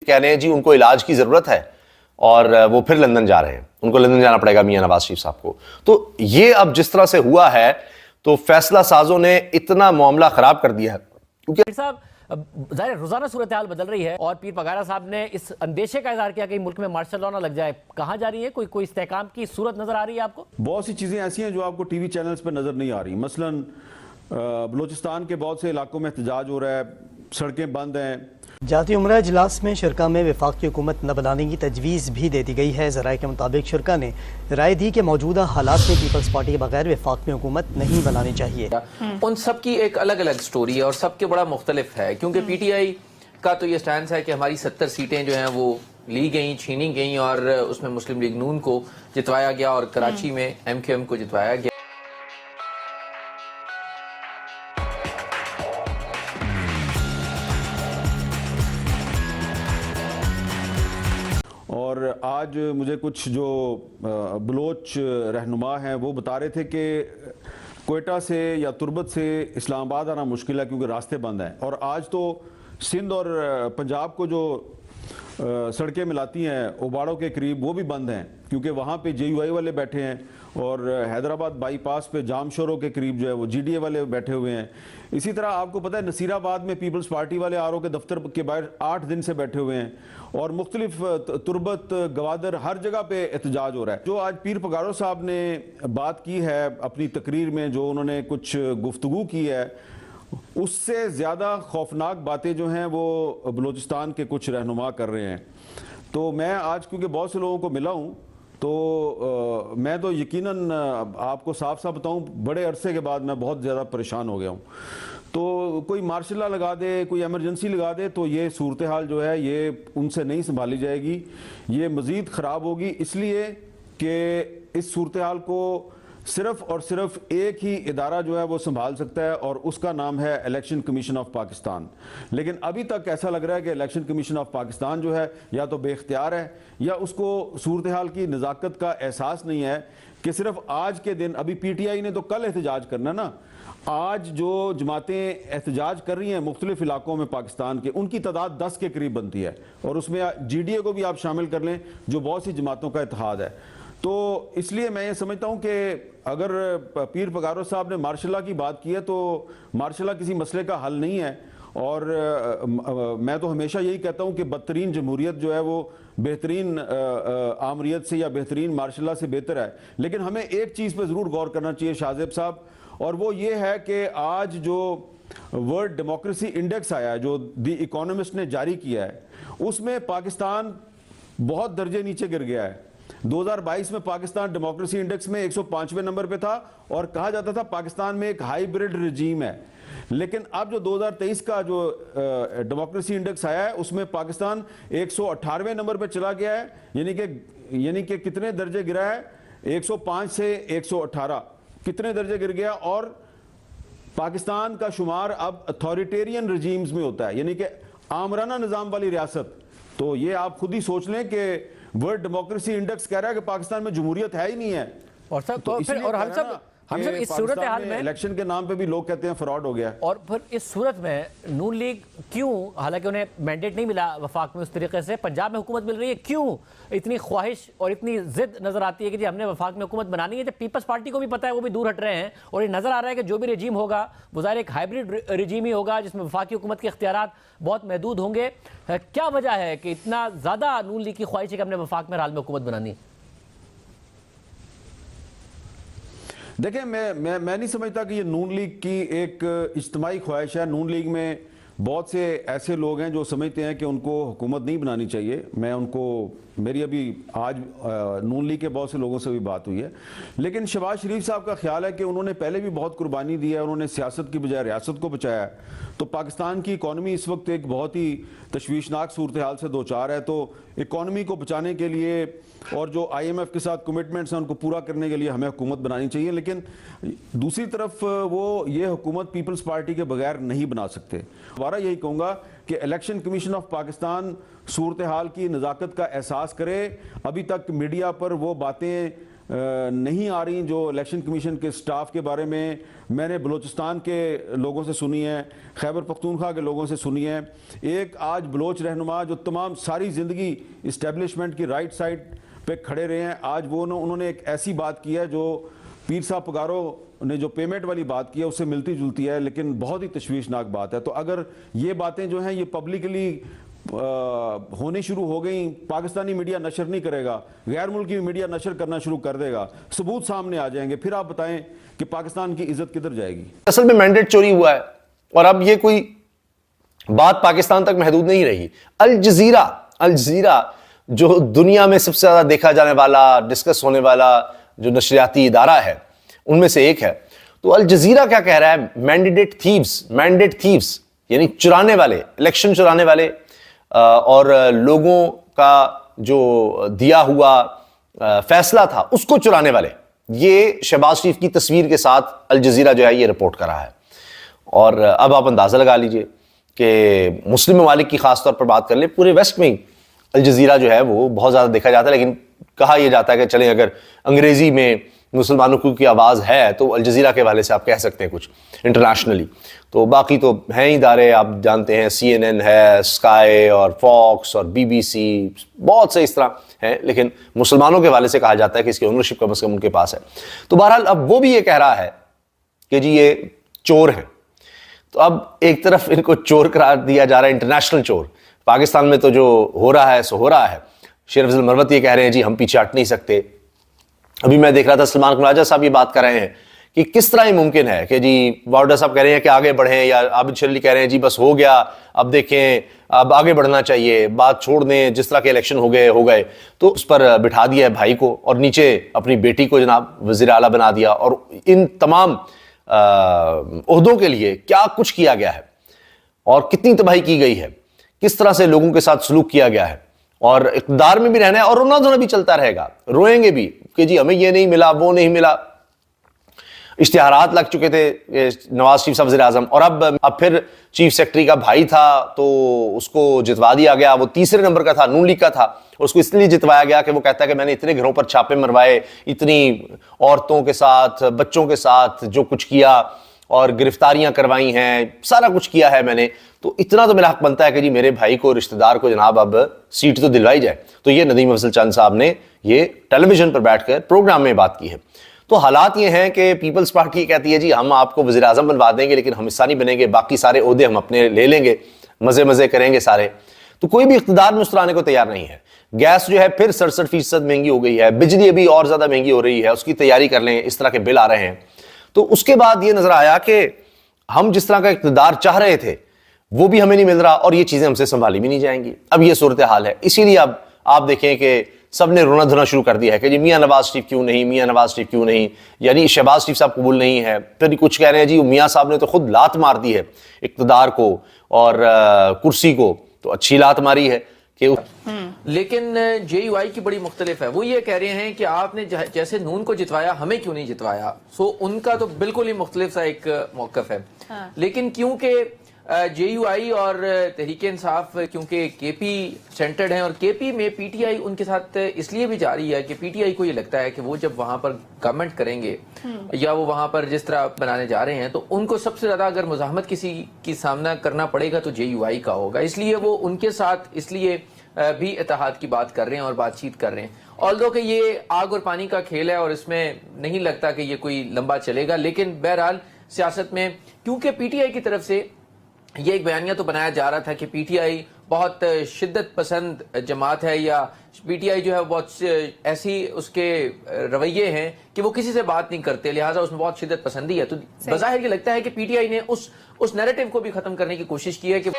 कह रहे हैं जी उनको इलाज की जरूरत है और वो फिर लंदन जा रहे हैं, उनको लंदन जाना पड़ेगा मियां नवाज शरीफ साहब को। तो ये अब जिस तरह से हुआ है तो फैसला साजों ने इतना मामला खराब कर दिया है, क्योंकि साहब ज़ाहिर रोजाना सूरत हाल बदल रही है और पीर पगारा साहब ने इस अंदेशे का इजहार किया कि मुल्क में मार्शल लॉ ना लग जाए। कहां जा रही है? कोई इस्तेहकाम की सूरत नजर आ रही है आपको? बहुत सी चीजें ऐसी हैं जो आपको टीवी चैनल्स पर नजर नहीं आ रही। मसलन बलूचिस्तान के बहुत से इलाकों में एहतजाज हो रहा है, सड़कें बंद हैं। जाती उम्रा इजलास में शरका में वफाकी हुकूमत न बनाने की तजवीज़ भी दे दी गई है। ज़राए के मुताबिक शरका ने राय दी कि मौजूदा हालात में पीपल्स पार्टी के बगैर वफाक में हुकूमत नहीं बनानी चाहिए। उन सब की एक अलग अलग स्टोरी है और सबके बड़ा मुख्तलिफ है, क्योंकि पीटीआई का तो ये स्टैंड है कि हमारी 70 सीटें जो हैं वो ली गई, छीनी गई और उसमें मुस्लिम लीग नून को जितवाया गया और कराची में MQM को जितवाया गया। और आज मुझे कुछ जो बलोच रहनुमा हैं वो बता रहे थे कि कोयटा से या तुर्बत से इस्लामाबाद आना मुश्किल है क्योंकि रास्ते बंद हैं। और आज तो सिंध और पंजाब को जो सड़कें मिलाती हैं उबाड़ों के करीब वो भी बंद हैं क्योंकि वहाँ पे JUI वाले बैठे हैं और हैदराबाद बाईपास पे जामशोरों के करीब जो है वो GDA वाले बैठे हुए हैं। इसी तरह आपको पता है नसीराबाद में पीपल्स पार्टी वाले RO के दफ्तर के बाहर 8 दिन से बैठे हुए हैं और मुख्तलिफ तुर्बत गवादर हर जगह पे एहतजाज हो रहा है। जो आज पीर पगारो साहब ने बात की है अपनी तकरीर में, जो उन्होंने कुछ गुफ्तगू की है, उससे ज़्यादा खौफनाक बातें जो हैं वो बलूचिस्तान के कुछ रहनुमा कर रहे हैं। तो मैं आज क्योंकि बहुत से लोगों को मिला हूँ तो मैं तो यकीनन आपको साफ साफ बताऊं बड़े अरसे के बाद मैं बहुत ज़्यादा परेशान हो गया हूँ। तो कोई मार्शल लॉ लगा दे, कोई एमरजेंसी लगा दे तो ये सूरत हाल जो है ये उनसे नहीं संभाली जाएगी, ये मज़ीद ख़राब होगी। इसलिए कि इस सूरत हाल को सिर्फ और सिर्फ एक ही इदारा जो है वो संभाल सकता है और उसका नाम है इलेक्शन कमीशन ऑफ पाकिस्तान। लेकिन अभी तक ऐसा लग रहा है कि इलेक्शन कमीशन ऑफ पाकिस्तान जो है या तो बेख्तियार है या उसको सूरत हाल की नज़ाकत का एहसास नहीं है कि सिर्फ आज के दिन, अभी PTI ने तो कल एहतजाज करना ना, आज जो जमातें एहतजाज कर रही हैं मुख्तलिफ इलाकों में पाकिस्तान के, उनकी तादाद 10 के करीब बनती है और उसमें GDA को भी आप शामिल कर लें जो बहुत सी जमातों का इत्तेहाद है। तो इसलिए मैं ये समझता हूँ कि अगर पीर पगारो साहब ने मार्शल लॉ की बात की है तो मार्शल लॉ किसी मसले का हल नहीं है। और मैं तो हमेशा यही कहता हूँ कि बदतरीन जमहूरियत जो है वो बेहतरीन आमरीत से या बेहतरीन मार्शल लॉ से बेहतर है। लेकिन हमें एक चीज़ पर ज़रूर गौर करना चाहिए शाहजेब साहब, और वो ये है कि आज जो वर्ल्ड डेमोक्रेसी इंडेक्स आया है जो द इकोनॉमिस्ट ने जारी किया है, उसमें पाकिस्तान बहुत दर्जे नीचे गिर गया है। 2022 में पाकिस्तान डेमोक्रेसी इंडेक्स में 105वें नंबर पे था और कहा जाता था पाकिस्तान में एक हाइब्रिड रिजीम है। लेकिन अब जो 2023 का जो डेमोक्रेसी इंडेक्स आया है उसमें पाकिस्तान 118वें नंबर पे चला गया है, यानी कि कितने दर्जे गिरा है, 105 से 118 कितने दर्जे गिर गया। और पाकिस्तान का शुमार अब अथॉरिटेरियन रिजीम्स में होता है, यानी कि आमराना निज़ाम वाली रियासत। तो ये आप खुद ही सोच लें कि वर्ल्ड डेमोक्रेसी इंडेक्स कह रहा है कि पाकिस्तान में जमहूरियत है ही नहीं है। और सब तो फिर और हम सब इस सूरत हाल में इलेक्शन के नाम पे भी लोग कहते हैं फ्रॉड हो गया। और फिर इस सूरत में नून लीग क्यों, हालांकि उन्हें मैंडेट नहीं मिला वफाक में उस तरीके से, पंजाब में हुकूमत मिल रही है, क्यों इतनी ख्वाहिश और इतनी जिद नजर आती है कि जी हमने वफाक में हुकूमत बनानी है, जब पीपल्स पार्टी को भी पता है, वो भी दूर हट रहे हैं और ये नजर आ रहा है कि जो भी रजीम होगा वो ज़ाहिर एक हाइब्रिड रजीम ही होगा जिसमें वफाकी हुकूमत के इख्तियारात बहुत महदूद होंगे। क्या वजह है कि इतना ज़्यादा नून लीग की ख्वाहिश है कि हमने वफाक में हाल में हुकूमत बनानी है? देखें, मैं नहीं समझता कि ये नून लीग की एक इज्तिमाई ख्वाहिश है। नून लीग में बहुत से ऐसे लोग हैं जो समझते हैं कि उनको हुकूमत नहीं बनानी चाहिए। मैं उनको, मेरी अभी आज नून लीग के बहुत से लोगों से भी बात हुई है, लेकिन शहबाज शरीफ साहब का ख्याल है कि उन्होंने पहले भी बहुत कुर्बानी दी है, उन्होंने सियासत की बजाय रियासत को बचाया है। तो पाकिस्तान की इकॉनमी इस वक्त एक बहुत ही तशवीशनाक सूरत हाल से दो चार है। तो इकॉनमी को बचाने के लिए और जो IMF के साथ कमिटमेंट्स हैं उनको पूरा करने के लिए हमें हुकूमत बनानी चाहिए, लेकिन दूसरी तरफ वो ये हुकूमत पीपल्स पार्टी के बगैर नहीं बना सकते। दोबारा यही कहूँगा कि इलेक्शन कमीशन ऑफ पाकिस्तान सूरत हाल की नज़ाकत का एहसास करे। अभी तक मीडिया पर वो बातें नहीं आ रही जो इलेक्शन कमीशन के स्टाफ के बारे में मैंने बलूचिस्तान के लोगों से सुनी है, खैबर पख्तूनख्वा के लोगों से सुनी है। एक आज बलोच रहनुमा जो तमाम सारी ज़िंदगी इस्टेब्लिशमेंट की राइट साइड पे खड़े रहे हैं, आज वो उन्होंने एक ऐसी बात की है जो पीर साहब पगारो ने जो पेमेंट वाली बात की है उससे मिलती जुलती है, लेकिन बहुत ही तशवीशनाक बात है। तो अगर ये बातें जो हैं ये पब्लिकली होनी शुरू हो गई, पाकिस्तानी मीडिया नशर नहीं करेगा, गैर मुल्की मीडिया नशर करना शुरू कर देगा, सबूत सामने आ जाएंगे, फिर आप बताएं कि पाकिस्तान की इज्जत किधर जाएगी। असल में मैंडेट चोरी हुआ है और अब ये कोई बात पाकिस्तान तक महदूद नहीं रही। अल जजीरा जो दुनिया में सबसे ज्यादा देखा जाने वाला, डिस्कस होने वाला जो नशरियाती इदारा है उनमें से एक है, तो अल जजीरा क्या कह रहा है, मैंडेट थीव्स यानी चुराने वाले, इलेक्शन चुराने वाले और लोगों का जो दिया हुआ फैसला था उसको चुराने वाले, ये शहबाज शरीफ की तस्वीर के साथ अल जजीरा जो है ये रिपोर्ट कर रहा है। और अब आप अंदाजा लगा लीजिए कि मुस्लिम ममालिक की खासतौर पर बात कर ले, पूरे वेस्ट में अल जजीरा जो है वो बहुत ज्यादा देखा जाता है, लेकिन कहा यह जाता है कि चलें अगर अंग्रेजी में मुसलमानों की आवाज़ है तो अल जजीरा के हवाले से आप कह सकते हैं कुछ इंटरनेशनली। तो बाकी तो हैं ही इदारे, आप जानते हैं CNN है, स्काई और फॉक्स और BBC, बहुत से इस तरह हैं, लेकिन मुसलमानों के हवाले से कहा जाता है कि इसकी ओनरशिप कम से कम उनके पास है। तो बहरहाल अब वो भी ये कह रहा है कि जी ये चोर हैं, तो अब एक तरफ इनको चोर करार दिया जा रहा है, इंटरनेशनल चोर। पाकिस्तान में तो जो हो रहा है सो हो रहा है। शेर अफजल मरवत ये कह रहे हैं जी हम पीछे हट नहीं सकते। अभी मैं देख रहा था सलमान खुराजा साहब ये बात कर रहे हैं कि किस तरह ये मुमकिन है कि जी वाउडा साहब कह रहे हैं कि आगे बढ़ें, या आबिद शर्ली कह रहे हैं जी बस हो गया, अब देखें अब आगे बढ़ना चाहिए, बात छोड़ दें, जिस तरह के इलेक्शन हो गए। तो उस पर बिठा दिया है भाई को और नीचे अपनी बेटी को जनाब वज़ीर आला बना दिया। और इन तमाम ओहदों के लिए क्या कुछ किया गया है और कितनी तबाही की गई है, किस तरह से लोगों के साथ सलूक किया गया है, और इक़्तिदार में भी रहना है और रोना धोना भी चलता रहेगा, रोएंगे भी कि जी हमें ये नहीं मिला, वो नहीं मिला। इश्तिहारात लग चुके थे नवाज शरीफ साहब वज़ीर-ए-आज़म, और अब फिर चीफ सेक्रेटरी का भाई था तो उसको जितवा दिया गया। वो तीसरे नंबर का था, नून लीग का था, उसको इसलिए जितवाया गया कि वो कहता है कि मैंने इतने घरों पर छापे मरवाए, इतनी औरतों के साथ, बच्चों के साथ जो कुछ किया और गिरफ्तारियां करवाई हैं, सारा कुछ किया है मैंने, तो इतना तो मेरा हक बनता है कि जी मेरे भाई को, रिश्तेदार को जनाब अब सीट तो दिलवाई जाए। तो ये नदीम अफजल चंद साहब ने ये टेलीविजन पर बैठकर प्रोग्राम में बात की है। तो हालात ये हैं कि पीपल्स पार्टी कहती है जी हम आपको वज़ीर आज़म बनवा देंगे लेकिन हम हिस्सा नहीं बनेंगे, बाकी सारे ओहदे हम अपने ले लेंगे, मजे करेंगे सारे। तो कोई भी इक़्तिदार में उतराने को तैयार नहीं है। गैस जो है फिर 67% महंगी हो गई है, बिजली अभी और ज्यादा महंगी हो रही है, उसकी तैयारी कर लें, इस तरह के बिल आ रहे हैं। तो उसके बाद ये नजर आया कि हम जिस तरह का इक़्तिदार चाह रहे थे वो भी हमें नहीं मिल रहा और ये चीजें हमसे संभाली भी नहीं जाएंगी। अब ये सूरत हाल है। इसीलिए अब आप देखें कि सब ने रोना धोना शुरू कर दिया है कि जी मियां नवाज शरीफ क्यों नहीं, मियां नवाज शरीफ क्यों नहीं, यानी शहबाज शरीफ साहब कबूल नहीं है। फिर कुछ कह रहे हैं जी मियां साहब ने तो खुद लात मार दी है इक़्तिदार को और कुर्सी को, तो अच्छी लात मारी है कि लेकिन JUI की बड़ी मुख्तलिफ है। वो ये कह रहे हैं कि आपने जैसे नून को जितवाया हमें क्यों नहीं जितवाया। सो उनका तो बिल्कुल ही मुख्तलिफ सा एक मौक़िफ़ है। लेकिन क्योंकि JUI और तहरीक इंसाफ क्योंकि KP सेंटर्ड हैं और KP में PTI उनके साथ इसलिए भी जा रही है कि PTI को ये लगता है कि वो जब वहां पर गवर्नमेंट करेंगे या वो वहां पर जिस तरह बनाने जा रहे हैं तो उनको सबसे ज्यादा अगर मुज़ाहमत किसी की सामना करना पड़ेगा तो JUI का होगा। इसलिए वो उनके साथ इसलिए भी इत्तेहाद की बात कर रहे हैं और बातचीत कर रहे हैं। ऑल्दो कि ये आग और पानी का खेल है और इसमें नहीं लगता कि ये कोई लंबा चलेगा। लेकिन बहरहाल सियासत में क्योंकि PTI की तरफ से ये एक बयानिया तो बनाया जा रहा था कि PTI बहुत शिद्दत पसंद जमात है या PTI जो है बहुत ऐसी उसके रवैये हैं कि वो किसी से बात नहीं करते, लिहाजा उसमें बहुत शिद्दत पसंदी है। तो बज़ाहिर ये लगता है कि PTI ने उस नैरेटिव को भी खत्म करने की कोशिश की है कि